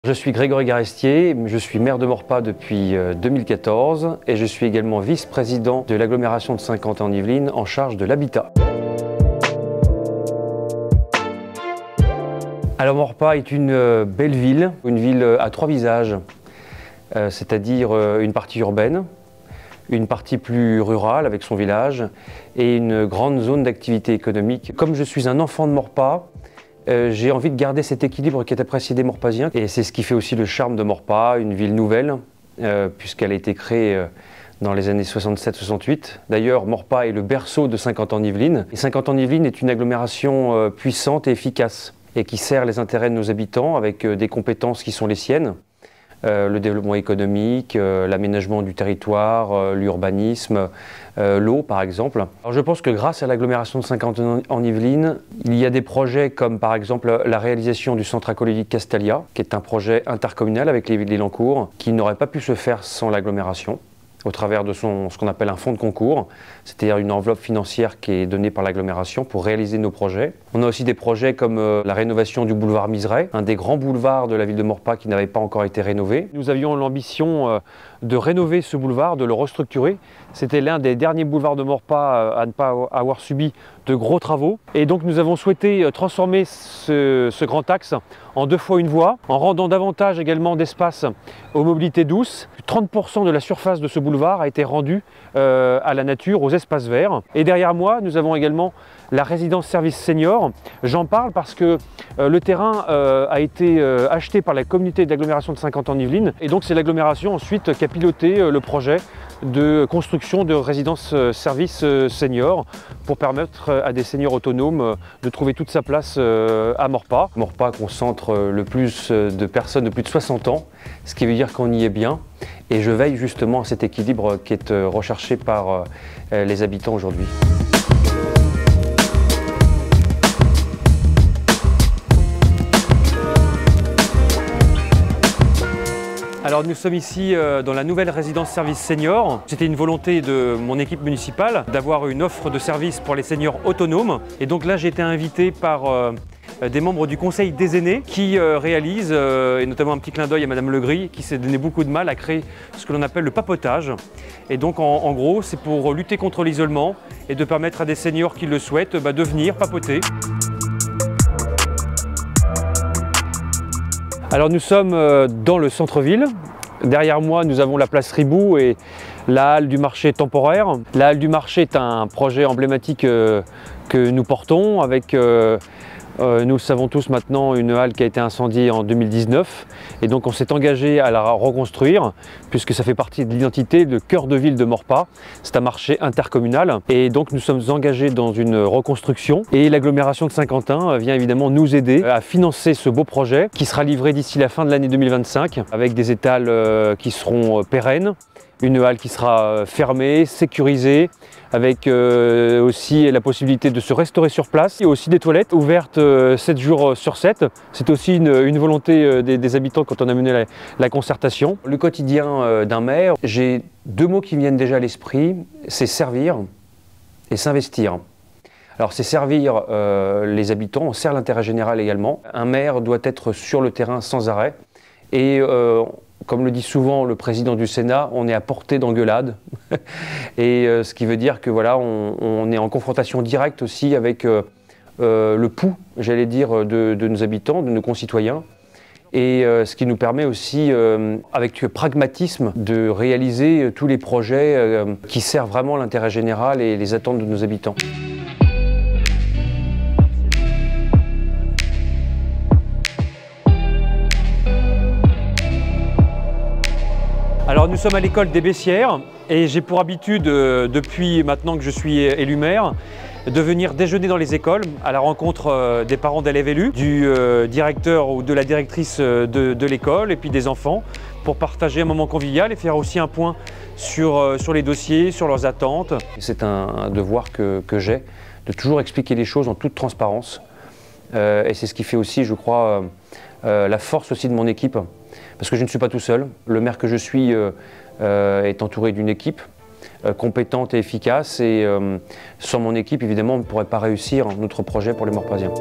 Je suis Grégory Garestier, je suis maire de Maurepas depuis 2014 et je suis également vice-président de l'agglomération de Saint-Quentin-en-Yvelines en charge de l'habitat. Alors Maurepas est une belle ville, une ville à trois visages, c'est-à-dire une partie urbaine, une partie plus rurale avec son village et une grande zone d'activité économique. Comme je suis un enfant de Maurepas, j'ai envie de garder cet équilibre qui est apprécié des Maurepasiens et c'est ce qui fait aussi le charme de Maurepas, une ville nouvelle, puisqu'elle a été créée dans les années 67-68. D'ailleurs, Maurepas est le berceau de Saint-Quentin-en-Yvelines. Et Saint-Quentin-en-Yvelines est une agglomération puissante et efficace et qui sert les intérêts de nos habitants avec des compétences qui sont les siennes. Le développement économique, l'aménagement du territoire, l'urbanisme, l'eau par exemple. Alors je pense que grâce à l'agglomération de Saint-Quentin-en-Yvelines, il y a des projets comme par exemple la réalisation du centre aqualudique Castalia, qui est un projet intercommunal avec les villes d'Élancourt, qui n'aurait pas pu se faire sans l'agglomération, au travers de ce qu'on appelle un fonds de concours, c'est-à-dire une enveloppe financière qui est donnée par l'agglomération pour réaliser nos projets. On a aussi des projets comme la rénovation du boulevard Miseret, un des grands boulevards de la ville de Maurepas qui n'avait pas encore été rénové. Nous avions l'ambition de rénover ce boulevard, de le restructurer. C'était l'un des derniers boulevards de Maurepas à ne pas avoir subi de gros travaux. Et donc nous avons souhaité transformer ce grand axe en 2 fois 1 voie, en rendant davantage également d'espace aux mobilités douces. 30% de la surface de ce boulevard a été rendue à la nature, aux espaces verts. Et derrière moi, nous avons également la résidence service senior. J'en parle parce que le terrain a été acheté par la communauté d'agglomération de Saint-Quentin-en-Yvelines. Et donc c'est l'agglomération ensuite qui a piloté le projet de construction de résidence service senior pour permettre à des seniors autonomes de trouver toute sa place à Maurepas. Maurepas concentre le plus de personnes de plus de 60 ans, ce qui veut dire qu'on y est bien. Et je veille justement à cet équilibre qui est recherché par les habitants aujourd'hui. Alors nous sommes ici dans la nouvelle résidence service senior. C'était une volonté de mon équipe municipale d'avoir une offre de service pour les seniors autonomes. Et donc là j'ai été invité par des membres du conseil des aînés qui réalisent, et notamment un petit clin d'œil à Madame Legris qui s'est donné beaucoup de mal à créer ce que l'on appelle le papotage. Et donc en gros c'est pour lutter contre l'isolement et de permettre à des seniors qui le souhaitent de venir papoter. Alors nous sommes dans le centre-ville. Derrière moi, nous avons la place Ribou et la halle du marché temporaire. La halle du marché est un projet emblématique que nous portons avec, nous le savons tous maintenant, une halle qui a été incendiée en 2019. Et donc on s'est engagé à la reconstruire puisque ça fait partie de l'identité, de cœur de ville de Maurepas. C'est un marché intercommunal et donc nous sommes engagés dans une reconstruction. Et l'agglomération de Saint-Quentin vient évidemment nous aider à financer ce beau projet qui sera livré d'ici la fin de l'année 2025 avec des étals qui seront pérennes. Une halle qui sera fermée, sécurisée, avec aussi la possibilité de se restaurer sur place. Il y a aussi des toilettes ouvertes 7 jours sur 7. C'est aussi une volonté des habitants quand on a mené la concertation. Le quotidien d'un maire, j'ai 2 mots qui me viennent déjà à l'esprit, c'est servir et s'investir. Alors c'est servir les habitants, on sert l'intérêt général également. Un maire doit être sur le terrain sans arrêt et comme le dit souvent le président du Sénat, on est à portée d'engueulade. Et ce qui veut dire que voilà, on est en confrontation directe aussi avec le pouls, j'allais dire, de nos habitants, de nos concitoyens. Et ce qui nous permet aussi, avec pragmatisme, de réaliser tous les projets qui servent vraiment l'intérêt général et les attentes de nos habitants. Alors nous sommes à l'école des Bessières et j'ai pour habitude, depuis maintenant que je suis élu maire, de venir déjeuner dans les écoles à la rencontre des parents d'élèves élus, du directeur ou de la directrice de l'école et puis des enfants pour partager un moment convivial et faire aussi un point sur les dossiers, sur leurs attentes. C'est un devoir que j'ai de toujours expliquer les choses en toute transparence et c'est ce qui fait aussi, je crois, la force aussi de mon équipe. Parce que je ne suis pas tout seul. Le maire que je suis est entouré d'une équipe compétente et efficace. Et sans mon équipe, évidemment, on ne pourrait pas réussir notre projet pour les Maurepasiens.